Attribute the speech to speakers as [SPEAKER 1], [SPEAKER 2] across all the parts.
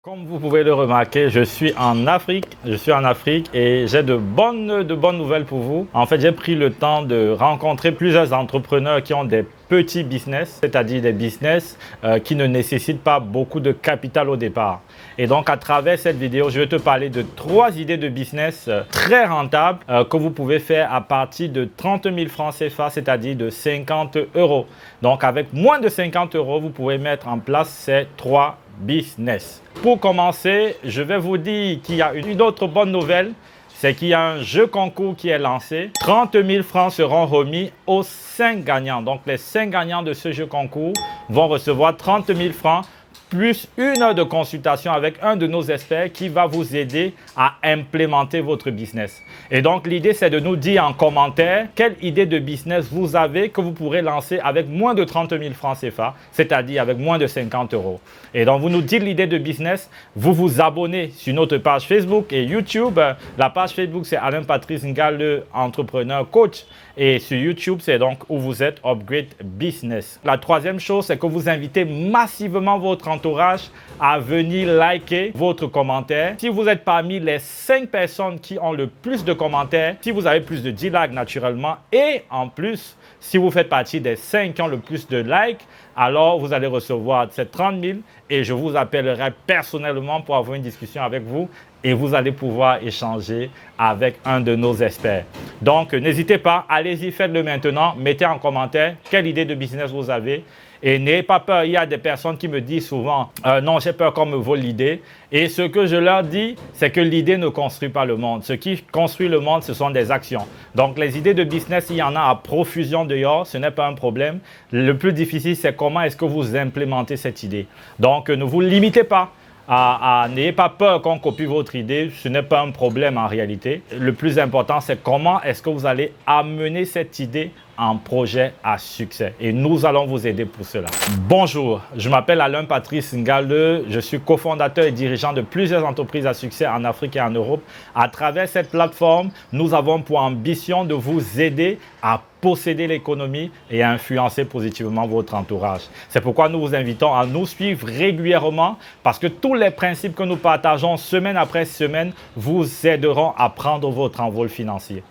[SPEAKER 1] Comme vous pouvez le remarquer, je suis en Afrique et j'ai de bonnes nouvelles pour vous. En fait, j'ai pris le temps de rencontrer plusieurs entrepreneurs qui ont des petits business, c'est-à-dire des business qui ne nécessitent pas beaucoup de capital au départ. Et donc, à travers cette vidéo, je vais te parler de 3 idées de business très rentables que vous pouvez faire à partir de 30 000 francs CFA, c'est-à-dire de 50 euros. Donc, avec moins de 50 euros, vous pouvez mettre en place ces 3 business. Pour commencer, je vais vous dire qu'il y a une autre bonne nouvelle, c'est qu'il y a un jeu concours qui est lancé. 30 000 francs seront remis aux 5 gagnants. Donc, les 5 gagnants de ce jeu concours vont recevoir 30 000 francs plus 1 heure de consultation avec un de nos experts qui va vous aider à implémenter votre business. Et donc, l'idée, c'est de nous dire en commentaire quelle idée de business vous avez que vous pourrez lancer avec moins de 30 000 francs CFA, c'est-à-dire avec moins de 50 euros. Et donc, vous nous dites l'idée de business, vous vous abonnez sur notre page Facebook et YouTube. La page Facebook, c'est Alain Patrice Ngale, entrepreneur coach. Et sur YouTube, c'est donc où vous êtes, Upgrade Business. La troisième chose, c'est que vous invitez massivement votre entourage à venir liker votre commentaire. Si vous êtes parmi les 5 personnes qui ont le plus de commentaires, si vous avez plus de 10 likes naturellement, et en plus, si vous faites partie des 5 qui ont le plus de likes, alors vous allez recevoir ces 30 000 et je vous appellerai personnellement pour avoir une discussion avec vous et vous allez pouvoir échanger avec un de nos experts. Donc, n'hésitez pas, allez-y, faites-le maintenant. Mettez en commentaire quelle idée de business vous avez. Et n'ayez pas peur, il y a des personnes qui me disent souvent « Non, j'ai peur qu'on me vole l'idée ». Et ce que je leur dis, c'est que l'idée ne construit pas le monde. Ce qui construit le monde, ce sont des actions. Donc, les idées de business, il y en a à profusion dehors, ce n'est pas un problème. Le plus difficile, c'est comment est-ce que vous implémentez cette idée. Donc, ne vous limitez pas. N'ayez pas peur qu'on copie votre idée, ce n'est pas un problème en réalité. Le plus important, c'est comment est-ce que vous allez amener cette idée en projet à succès. Et nous allons vous aider pour cela. Bonjour, je m'appelle Alain Patrice Ngale, je suis cofondateur et dirigeant de plusieurs entreprises à succès en Afrique et en Europe. À travers cette plateforme, nous avons pour ambition de vous aider à posséder l'économie et à influencer positivement votre entourage. C'est pourquoi nous vous invitons à nous suivre régulièrement parce que tous les principes que nous partageons semaine après semaine vous aideront à prendre votre envol financier.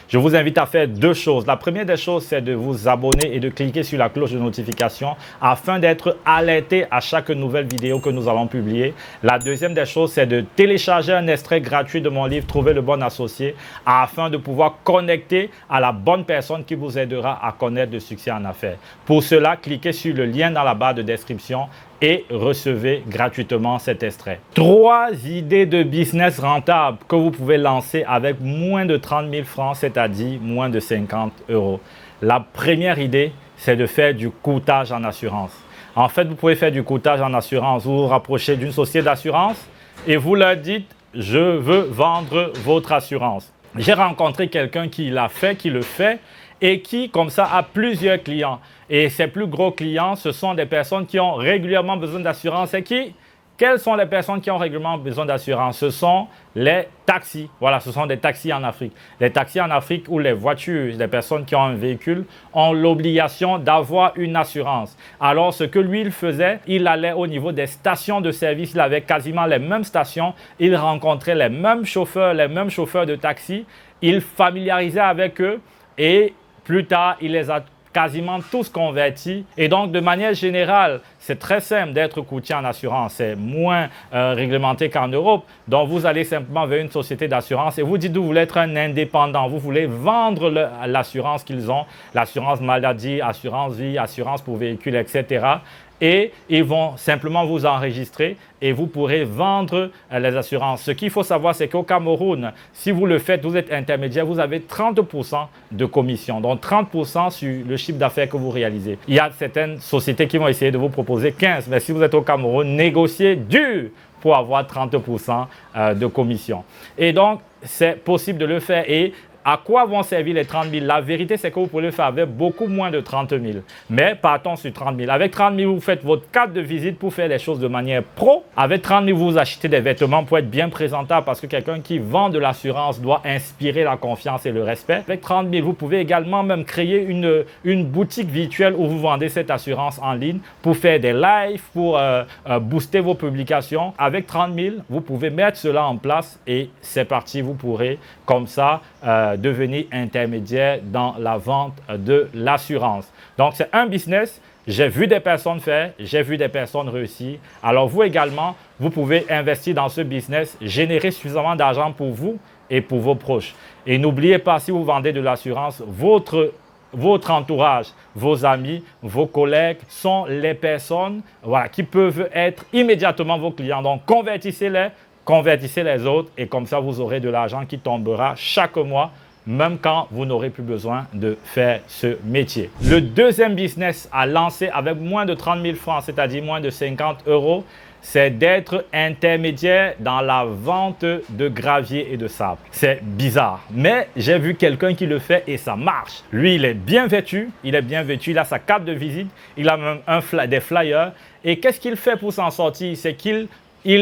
[SPEAKER 1] Je vous invite à faire 2 choses. La première des choses, c'est de vous abonner et de cliquer sur la cloche de notification afin d'être alerté à chaque nouvelle vidéo que nous allons publier. La deuxième des choses, c'est de télécharger un extrait gratuit de mon livre « Trouver le bon associé » afin de pouvoir connecter à la bonne personne qui vous aidera à connaître le succès en affaires. Pour cela, cliquez sur le lien dans la barre de description et recevez gratuitement cet extrait. 3 idées de business rentables que vous pouvez lancer avec moins de 30 000 francs, c'est-à-dire moins de 50 euros. La première idée, c'est de faire du courtage en assurance. En fait, vous pouvez faire du courtage en assurance. Vous vous rapprochez d'une société d'assurance et vous leur dites « Je veux vendre votre assurance ». J'ai rencontré quelqu'un qui l'a fait, qui le fait et qui, comme ça, a plusieurs clients. Et ces plus gros clients, ce sont des personnes qui ont régulièrement besoin d'assurance. Et quelles sont les personnes qui ont régulièrement besoin d'assurance? Ce sont les taxis. Voilà, ce sont des taxis en Afrique. Les taxis en Afrique ou les voitures, les personnes qui ont un véhicule, ont l'obligation d'avoir une assurance. Alors, ce que lui, il faisait, il allait au niveau des stations de service. Il avait quasiment les mêmes stations. Il rencontrait les mêmes chauffeurs de taxi. Il familiarisait avec eux et plus tard, il les a quasiment tous convertis. Et donc, de manière générale, c'est très simple d'être courtier en assurance. C'est moins réglementé qu'en Europe. Donc, vous allez simplement vers une société d'assurance et vous dites que vous voulez être un indépendant. Vous voulez vendre l'assurance qu'ils ont, l'assurance maladie, assurance vie, assurance pour véhicules, etc. Et ils vont simplement vous enregistrer et vous pourrez vendre les assurances. Ce qu'il faut savoir, c'est qu'au Cameroun, si vous le faites, vous êtes intermédiaire, vous avez 30% de commission. Donc 30% sur le chiffre d'affaires que vous réalisez. Il y a certaines sociétés qui vont essayer de vous proposer 15%. Mais si vous êtes au Cameroun, négociez dur pour avoir 30% de commission. Et donc, c'est possible de le faire. Et À quoi vont servir les 30 000? La vérité, c'est que vous pouvez le faire avec beaucoup moins de 30 000. Mais partons sur 30 000. Avec 30 000, vous faites votre carte de visite pour faire les choses de manière pro. Avec 30 000, vous achetez des vêtements pour être bien présentable parce que quelqu'un qui vend de l'assurance doit inspirer la confiance et le respect. Avec 30 000, vous pouvez également même créer une boutique virtuelle où vous vendez cette assurance en ligne pour faire des lives, pour booster vos publications. Avec 30 000, vous pouvez mettre cela en place et c'est parti. Vous pourrez comme ça devenir intermédiaire dans la vente de l'assurance. Donc, c'est un business. J'ai vu des personnes faire, j'ai vu des personnes réussir. Alors, vous également, vous pouvez investir dans ce business, générer suffisamment d'argent pour vous et pour vos proches. Et n'oubliez pas, si vous vendez de l'assurance, votre entourage, vos amis, vos collègues sont les personnes qui peuvent être immédiatement vos clients. Donc, convertissez-les, convertissez les autres et comme ça, vous aurez de l'argent qui tombera chaque mois, même quand vous n'aurez plus besoin de faire ce métier. Le deuxième business à lancer avec moins de 30 000 francs, c'est-à-dire moins de 50 €, c'est d'être intermédiaire dans la vente de gravier et de sable. C'est bizarre, mais j'ai vu quelqu'un qui le fait et ça marche. Lui, il est bien vêtu, il a sa carte de visite, il a même des flyers. Et qu'est-ce qu'il fait pour s'en sortir? C'est qu'il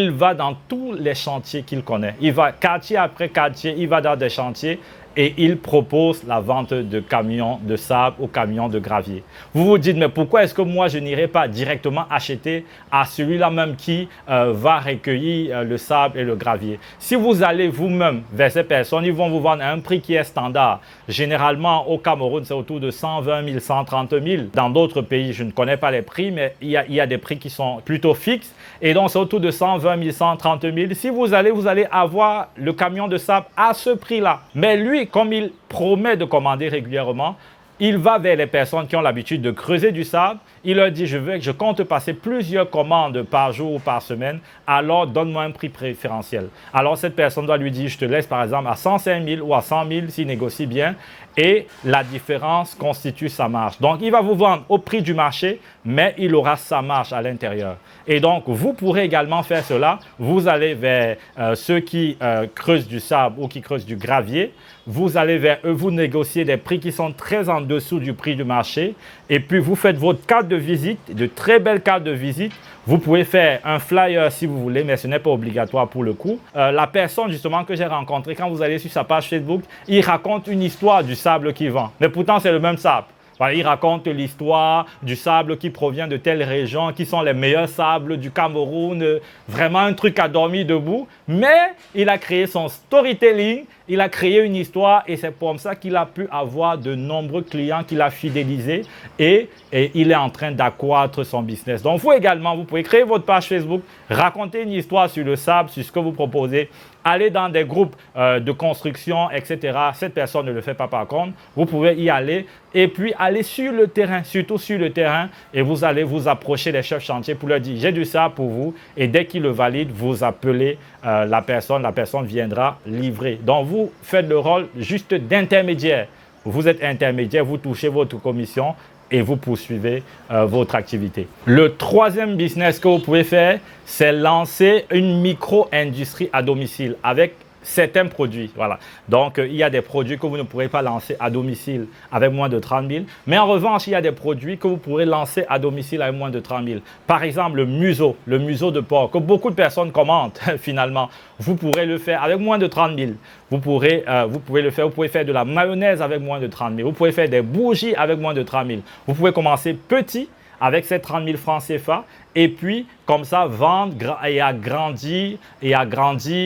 [SPEAKER 1] va dans tous les chantiers qu'il connaît. Il va quartier après quartier, il va dans des chantiers et il propose la vente de camions de sable ou camions de gravier. Vous vous dites, mais pourquoi est-ce que moi je n'irai pas directement acheter à celui-là même qui va recueillir le sable et le gravier? Si vous allez vous-même vers ces personnes, ils vont vous vendre à un prix qui est standard. Généralement, au Cameroun, c'est autour de 120 000, 130 000. Dans d'autres pays, je ne connais pas les prix, mais il y a des prix qui sont plutôt fixes. Et donc, c'est autour de 120 000, 130 000. Si vous allez avoir le camion de sable à ce prix-là. Mais lui, comme il promet de commander régulièrement, il va vers les personnes qui ont l'habitude de creuser du sable. Il leur dit, je compte passer plusieurs commandes par jour ou par semaine, alors donne-moi un prix préférentiel. Alors cette personne doit lui dire, je te laisse par exemple à 105 000 ou à 100 000 s'il négocie bien. Et la différence constitue sa marge. Donc, il va vous vendre au prix du marché, mais il aura sa marge à l'intérieur. Et donc, vous pourrez également faire cela. Vous allez vers ceux qui creusent du sable ou qui creusent du gravier. Vous allez vers eux, vous négociez des prix qui sont très en dessous du prix du marché. Et puis, vous faites votre carte de visite, de très belles cartes de visite. Vous pouvez faire un flyer si vous voulez, mais ce n'est pas obligatoire pour le coup. La personne justement que j'ai rencontrée, quand vous allez sur sa page Facebook, il raconte une histoire du sable qu'il vend. Mais pourtant, c'est le même sable. Voilà, il raconte l'histoire du sable qui provient de telle région, qui sont les meilleurs sables du Cameroun. Vraiment un truc à dormir debout. Mais il a créé son storytelling, il a créé une histoire et c'est comme ça qu'il a pu avoir de nombreux clients qu'il a fidélisés et il est en train d'accroître son business. Donc vous également, vous pouvez créer votre page Facebook, raconter une histoire sur le sable, sur ce que vous proposez, aller dans des groupes de construction, etc. Cette personne ne le fait pas par contre. Vous pouvez y aller et puis aller sur le terrain, surtout sur le terrain et vous allez vous approcher des chefs chantiers pour leur dire j'ai du sable pour vous et dès qu'ils le valident, vous appelez la personne viendra livrer. Donc vous faites le rôle juste d'intermédiaire. Vous êtes intermédiaire, vous touchez votre commission et vous poursuivez votre activité. Le troisième business que vous pouvez faire, c'est lancer une micro-industrie à domicile avec certains produits. Voilà. Donc, il y a des produits que vous ne pourrez pas lancer à domicile avec moins de 30 000. Mais en revanche, il y a des produits que vous pourrez lancer à domicile avec moins de 30 000. Par exemple, le museau de porc, que beaucoup de personnes commentent finalement. Vous pourrez le faire avec moins de 30 000. Vous pouvez le faire. Vous pouvez faire de la mayonnaise avec moins de 30 000. Vous pouvez faire des bougies avec moins de 30 000. Vous pouvez commencer petit avec ces 30 000 francs CFA et puis comme ça vendre et agrandir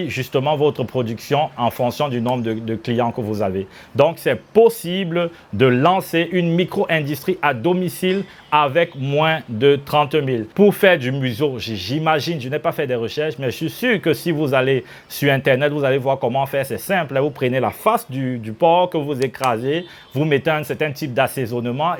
[SPEAKER 1] justement votre production en fonction du nombre de clients que vous avez. Donc c'est possible de lancer une micro-industrie à domicile avec moins de 30 000. Pour faire du museau, j'imagine, je n'ai pas fait des recherches, mais je suis sûr que si vous allez sur Internet, vous allez voir comment faire. C'est simple, vous prenez la face du porc que vous écrasez, vous mettez un certain type d'assaisonnement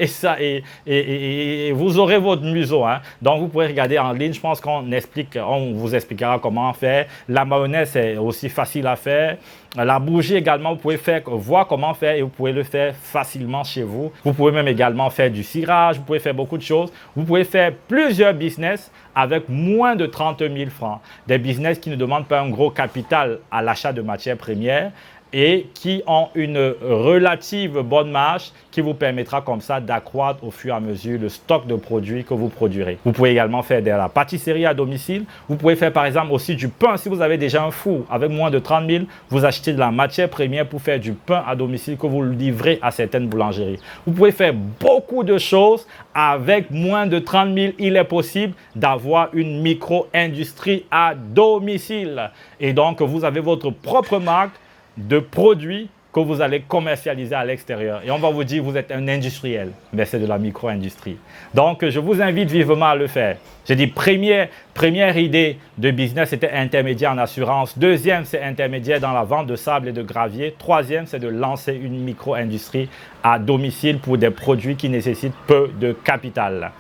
[SPEAKER 1] et vous aurez votre museau. Hein. Donc vous pourrez regarder en ligne, je pense qu'on vous expliquera comment faire. La mayonnaise, c'est aussi facile à faire. La bougie également, vous pouvez voir comment faire et vous pouvez le faire facilement chez vous. Vous pouvez même également faire du cirage, vous pouvez faire beaucoup de choses. Vous pouvez faire plusieurs business avec moins de 30 000 francs. Des business qui ne demandent pas un gros capital à l'achat de matières premières et qui ont une relative bonne marge qui vous permettra comme ça d'accroître au fur et à mesure le stock de produits que vous produirez. Vous pouvez également faire de la pâtisserie à domicile. Vous pouvez faire par exemple aussi du pain. Si vous avez déjà un four avec moins de 30 000, vous achetez de la matière première pour faire du pain à domicile que vous livrez à certaines boulangeries. Vous pouvez faire beaucoup de choses avec moins de 30 000. Il est possible d'avoir une micro-industrie à domicile. Et donc, vous avez votre propre marque de produits que vous allez commercialiser à l'extérieur. Et on va vous dire, vous êtes un industriel, mais c'est de la micro-industrie. Donc, je vous invite vivement à le faire. J'ai dit, première idée de business, c'était intermédiaire en assurance. Deuxième, c'est intermédiaire dans la vente de sable et de gravier. Troisième, c'est de lancer une micro-industrie à domicile pour des produits qui nécessitent peu de capital.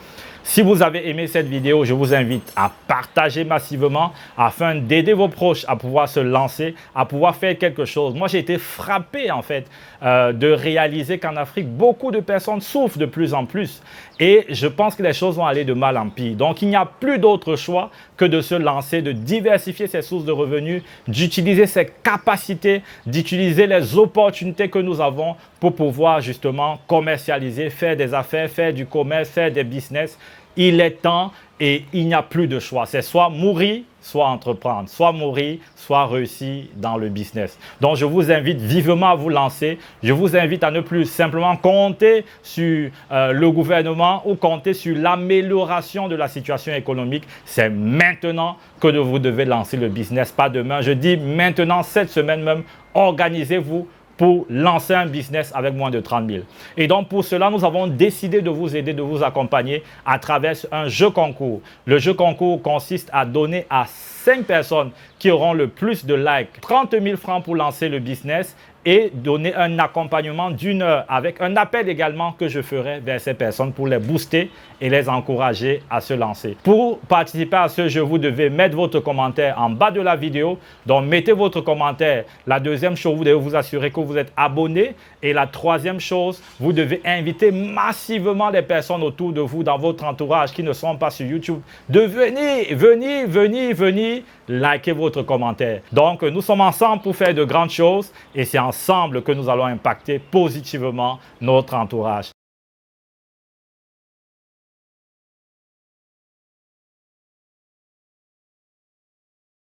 [SPEAKER 1] Si vous avez aimé cette vidéo, je vous invite à partager massivement afin d'aider vos proches à pouvoir se lancer, à pouvoir faire quelque chose. Moi, j'ai été frappé en fait de réaliser qu'en Afrique, beaucoup de personnes souffrent de plus en plus. Et je pense que les choses vont aller de mal en pire. Donc, il n'y a plus d'autre choix que de se lancer, de diversifier ses sources de revenus, d'utiliser ses capacités, d'utiliser les opportunités que nous avons pour pouvoir justement commercialiser, faire des affaires, faire du commerce, faire des business. Il est temps et il n'y a plus de choix. C'est soit mourir, soit entreprendre, soit mourir, soit réussir dans le business. Donc, je vous invite vivement à vous lancer. Je vous invite à ne plus simplement compter sur le gouvernement ou compter sur l'amélioration de la situation économique. C'est maintenant que vous devez lancer le business, pas demain. Je dis maintenant, cette semaine même, organisez-vous pour lancer un business avec moins de 30 000. Et donc, pour cela, nous avons décidé de vous aider, de vous accompagner à travers un jeu concours. Le jeu concours consiste à donner à 5 personnes qui auront le plus de likes 30 000 francs pour lancer le business et donner un accompagnement d'1 heure avec un appel également que je ferai vers ces personnes pour les booster et les encourager à se lancer. Pour participer à ce jeu, vous devez mettre votre commentaire en bas de la vidéo. Donc, mettez votre commentaire. La deuxième chose, vous devez vous assurer que vous êtes abonné. Et la troisième chose, vous devez inviter massivement les personnes autour de vous, dans votre entourage qui ne sont pas sur YouTube, de venir liker votre commentaire. Donc, nous sommes ensemble pour faire de grandes choses et c'est ensemble que nous allons impacter positivement notre entourage.